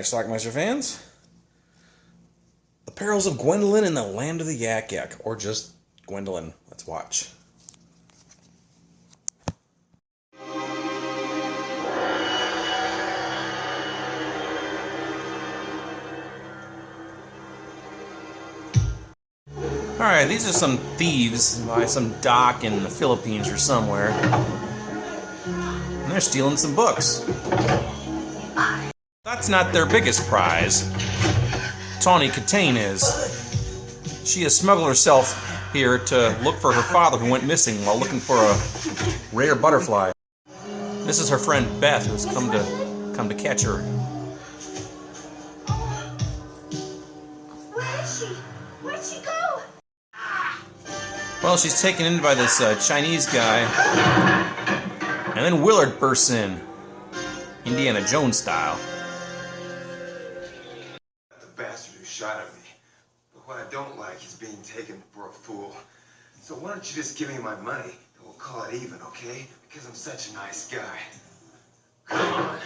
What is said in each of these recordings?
Alright, Schlockmeister fans. The Perils of Gwendoline in the Land of the Yak Yak. Or just Gwendoline. Let's watch. Alright, these are some thieves by some dock in the Philippines or somewhere. And they're stealing some books. That's not their biggest prize. Tawny Katane is. She has smuggled herself here to look for her father who went missing while looking for a rare butterfly. This is her friend Beth who's come to catch her. Where is she? Where'd she go? Well, she's taken in by this Chinese guy. And then Willard bursts in. Indiana Jones style. The bastard who shot at me. But what I don't like is being taken for a fool. So why don't you just give me my money and we'll call it even, okay? Because I'm such a nice guy. Come on.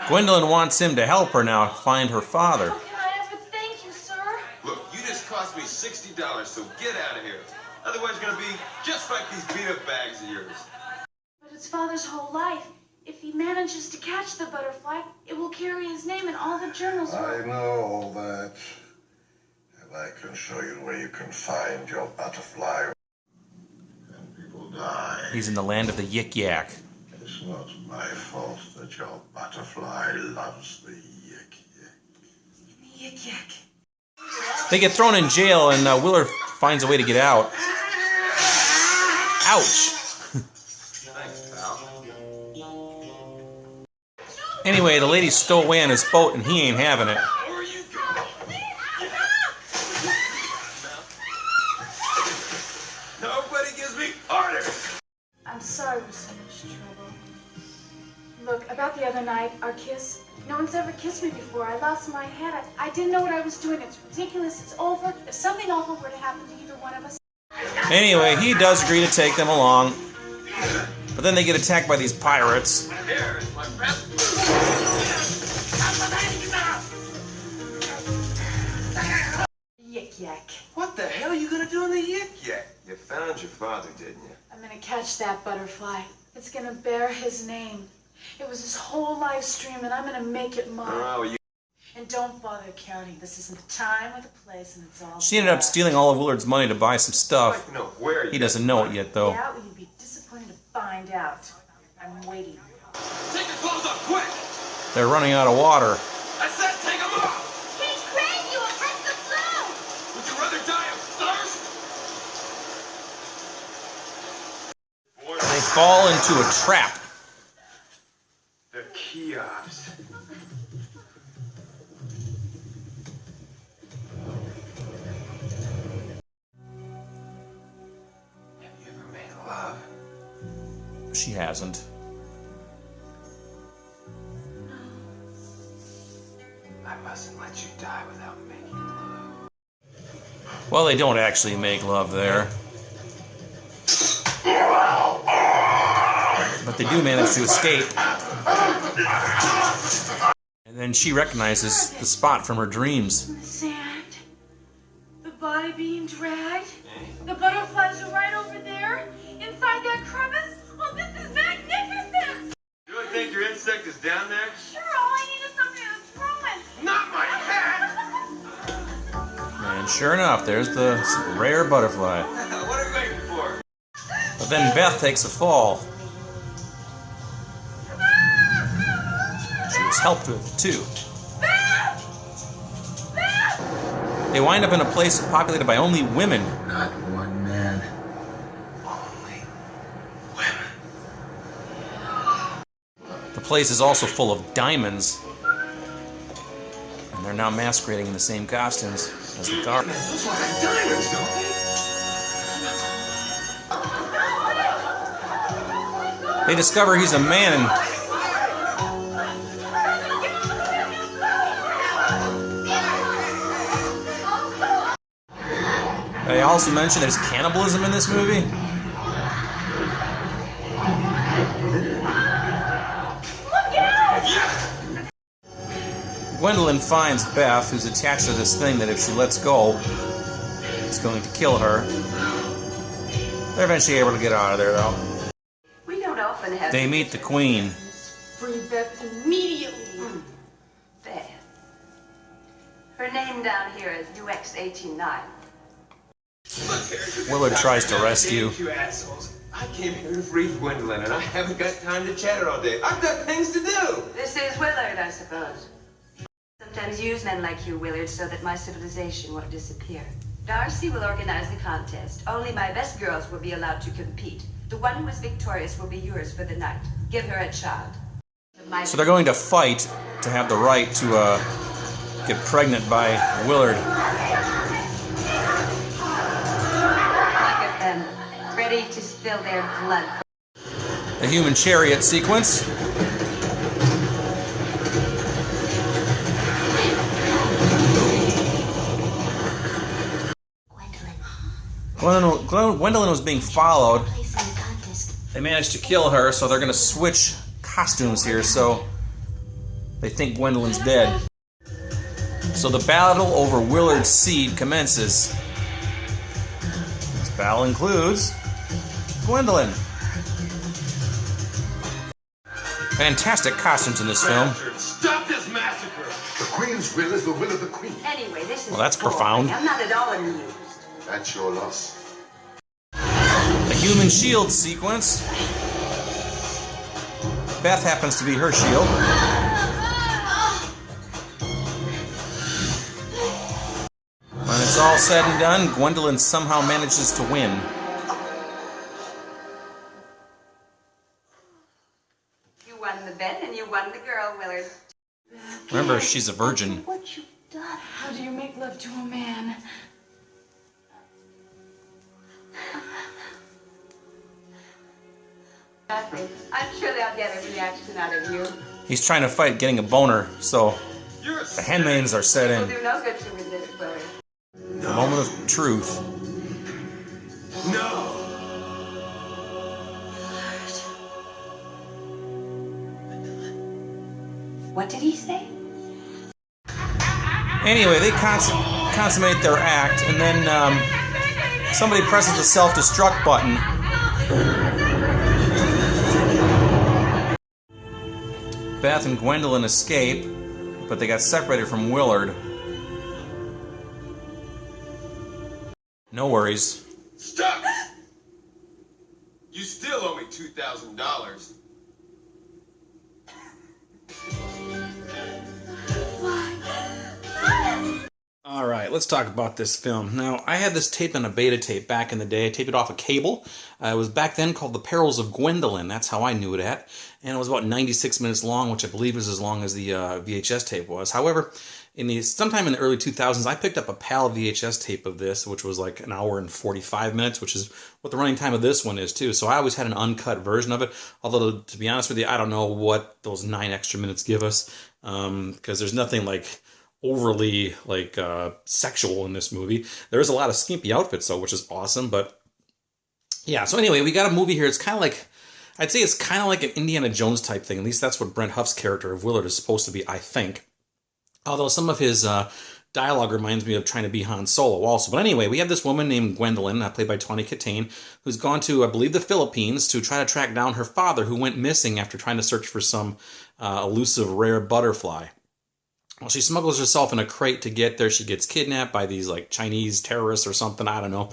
Gwendoline wants him to help her now find her father. How can I ever thank you, sir? Look, you just cost me $60, so get out of here. Otherwise it's gonna be just like these beat-up bags of yours. But it's father's whole life. If he manages to catch the butterfly, it will carry his name in all the journals. I know all that. And I can show you where you can find your butterfly. And people die. He's in the land of the Yik Yak. It's not my fault that your butterfly loves the Yik Yak. Yik yak. They get thrown in jail and Willard finds a way to get out. Ouch! Thanks, pal. Anyway, the lady stowed away on his boat and he ain't having it. Where you go? Nobody gives me orders. I'm sorry we're so much trouble. Look, about the other night, our kiss. No one's ever kissed me before. I lost my head. I didn't know what I was doing. It's ridiculous. It's over. If something awful were to happen to either one of us. Anyway, he does agree to take them along. But then they get attacked by these pirates. Here is my best. Yik yak. What the hell are you gonna do in the Yik Yak? You found your father, didn't you? I'm gonna catch that butterfly. It's gonna bear his name. It was his whole live stream, and I'm gonna make it mine. Oh, you. And don't bother counting. This isn't the time or the place, and it's all. She ended up stealing all of Willard's money to buy some I'd stuff. like to know where you. He doesn't know it yet, though. Yeah, well, you'd be disappointed to find out. I'm waiting. Take your clothes off, quick! They're running out of water. I said take them off! He's crazy! We'll catch the flu! Would you rather die of thirst? They fall into a trap. The kiosks. Have you ever made love? She hasn't. I mustn't let you die without making love. Well, they don't actually make love there. But they do manage to escape. And then she recognizes the spot from her dreams. The sand. The body being dragged. The butterflies are right over there. Inside that crevice. Oh, this is magnificent! You really think your insect is down there? Sure, all I need is something to throw in. Not my hat! And sure enough, there's the rare butterfly. What are you waiting for? But then Beth takes a fall. She was helped with it, too. They wind up in a place populated by only women. Not one man. Only women. The place is also full of diamonds. And they're now masquerading in the same costumes as the guard. Those look like diamonds, don't they? They discover he's a man and they also mention there's cannibalism in this movie. Gwendolyn finds Beth, who's attached to this thing that if she lets go, it's going to kill her. They're eventually able to get out of there, though. We don't often have. They meet the Queen. Free Beth immediately. Beth. Her name down here is UX189. Willard tries to rescue. You assholes. I came here to free Gwendolyn, and I haven't got time to chatter all day. I've got things to do. This is Willard, I suppose. Sometimes use men like you, Willard, so that my civilization won't disappear. Darcy will organize the contest. Only my best girls will be allowed to compete. The one who is victorious will be yours for the night. Give her a child. So they're going to fight to have the right to get pregnant by Willard. Look at them, ready to spill their blood. The human chariot sequence. Gwendolyn was being followed. They managed to kill her, so they're going to switch costumes here, so they think Gwendolyn's dead. So the battle over Willard's seed commences. This battle includes Gwendolyn. Fantastic costumes in this film. Stop this massacre! The Queen's will is the will of the Queen. Anyway, this is Well, that's boring. profound. I'm not at all amused. That's your loss. The human shield sequence. Beth happens to be her shield. When it's all said and done, Gwendolyn somehow manages to win. You won the bet and you won the girl, Willard. Remember, she's a virgin. What you've done? How do you make love to a man? Nothing. I'm sure they'll get a reaction out of you. He's trying to fight getting a boner, so the handmaidens are set It'll in. do no good to resist, Willard. The moment of truth. No! What did he say? Anyway, they consummate their act, and then somebody presses the self-destruct button. Beth and Gwendolyn escape, but they got separated from Willard. No worries. Stop! You still owe me $2,000. Alright, let's talk about this film. Now, I had this tape on a beta tape back in the day. I taped it off a cable. It was back then called The Perils of Gwendoline. That's how I knew it at. And it was about 96 minutes long, which I believe is as long as the VHS tape was. However, sometime in the early 2000s, I picked up a PAL VHS tape of this, which was like an hour and 45 minutes, which is what the running time of this one is, too. So I always had an uncut version of it. Although, to be honest with you, I don't know what those 9 extra minutes give us. Because there's nothing like overly sexual in this movie. There's a lot of skimpy outfits though, which is awesome. But yeah, so anyway, we got a movie here. It's kind of like, I'd say it's kind of like an Indiana Jones type thing. At least that's what Brent Huff's character of Willard is supposed to be, I think. Although some of his dialogue reminds me of trying to be Han Solo also. But anyway, we have this woman named Gwendolyn, played by Tawny Kitaen, who's gone to, I believe, the Philippines to try to track down her father, who went missing after trying to search for some elusive rare butterfly. Well, she smuggles herself in a crate to get there. She gets kidnapped by these like Chinese terrorists or something. I don't know.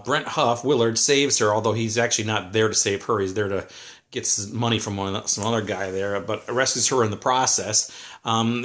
Brent Huff, Willard, saves her, although he's actually not there to save her. He's there to get some money from some other guy there, but rescues her in the process.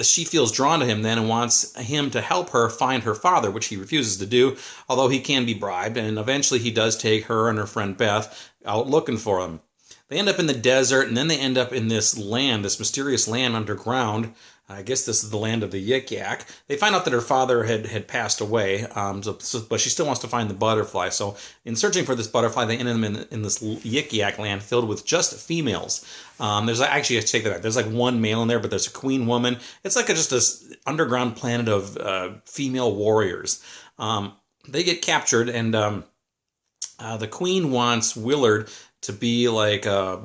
She feels drawn to him then and wants him to help her find her father, which he refuses to do, although he can be bribed. And eventually he does take her and her friend Beth out looking for him. They end up in the desert, and then they end up in this land, this mysterious land underground. I guess this is the land of the Yik Yak. They find out that her father had passed away, but she still wants to find the butterfly. So in searching for this butterfly, they end up in this Yik Yak land filled with just females. There's actually, I take that back. There's like one male in there, but there's a queen woman. It's like just this underground planet of female warriors. They get captured, and the queen wants Willard to be like a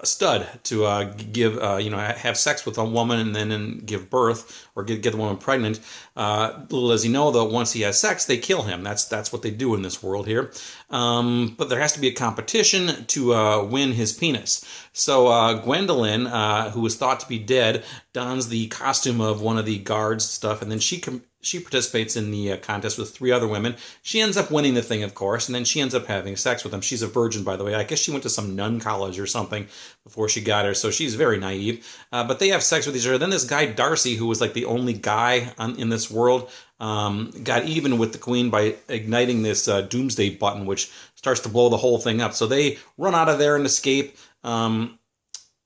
stud to give, have sex with a woman and then give birth or get the woman pregnant. Little does he know, though, once he has sex, they kill him. That's what they do in this world here. But there has to be a competition to win his penis. So Gwendolyn, who was thought to be dead, dons the costume of one of the guards stuff, and then she participates in the contest with 3 other women. She ends up winning the thing, of course, and then she ends up having sex with him. She's a virgin, by the way. I guess she went to some nun college or something before she got her, so she's very naive. But they have sex with each other. Then this guy, Darcy, who was like the only guy in this world, got even with the queen by igniting this doomsday button, which starts to blow the whole thing up. So they run out of there and escape.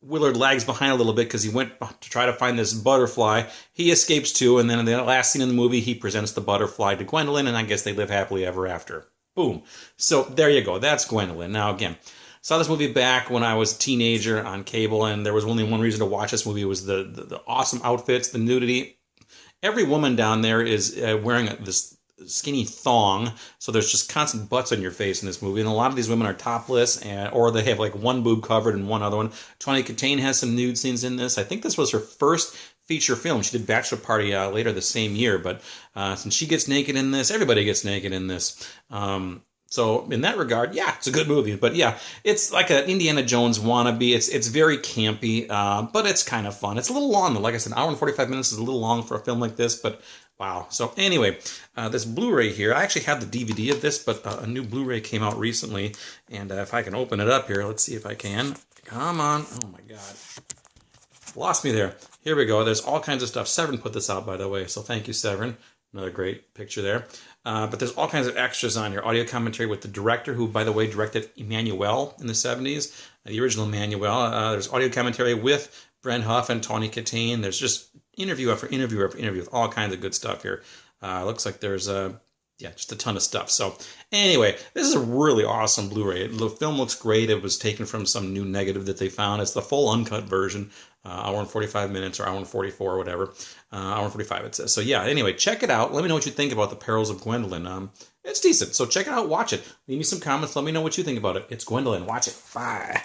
Willard lags behind a little bit because he went to try to find this butterfly. He escapes too, and then in the last scene in the movie, he presents the butterfly to Gwendolyn, and I guess they live happily ever after. Boom. So there you go. That's Gwendolyn. Now, again, saw this movie back when I was a teenager on cable, and there was only one reason to watch this movie. It was the awesome outfits, the nudity. Every woman down there is wearing this skinny thong, so there's just constant butts on your face in this movie, and a lot of these women are topless, or they have like one boob covered and one other one. Tawny Kitaen has some nude scenes in this. I think this was her first feature film. She did Bachelor Party later the same year, but since she gets naked in this, everybody gets naked in this. So in that regard, yeah, it's a good movie. But yeah, it's like an Indiana Jones wannabe. It's very campy, but it's kind of fun. It's a little long, though. Like I said, an hour and 45 minutes is a little long for a film like this, but wow. So anyway, this Blu-ray here, I actually have the DVD of this, but a new Blu-ray came out recently, and if I can open it up here, let's see if I can. Come on. Oh, my God. Lost me there. Here we go. There's all kinds of stuff. Severin put this out, by the way, so thank you, Severin. Another great picture there. But there's all kinds of extras on here. Audio commentary with the director, who, by the way, directed Emmanuel in the 70s, the original Emmanuel. There's audio commentary with Brent Huff and Tawny Kitaen. There's just interview after interview after interview with all kinds of good stuff here. Looks like there's just a ton of stuff. So anyway, this is a really awesome Blu-ray. The film looks great. It was taken from some new negative that they found. It's the full uncut version, hour and 45 minutes or hour and 44 or whatever. Hour and 45 it says. So yeah, anyway, check it out. Let me know what you think about The Perils of Gwendolyn. It's decent. So check it out, watch it. Leave me some comments. Let me know what you think about it. It's Gwendolyn. Watch it. Bye.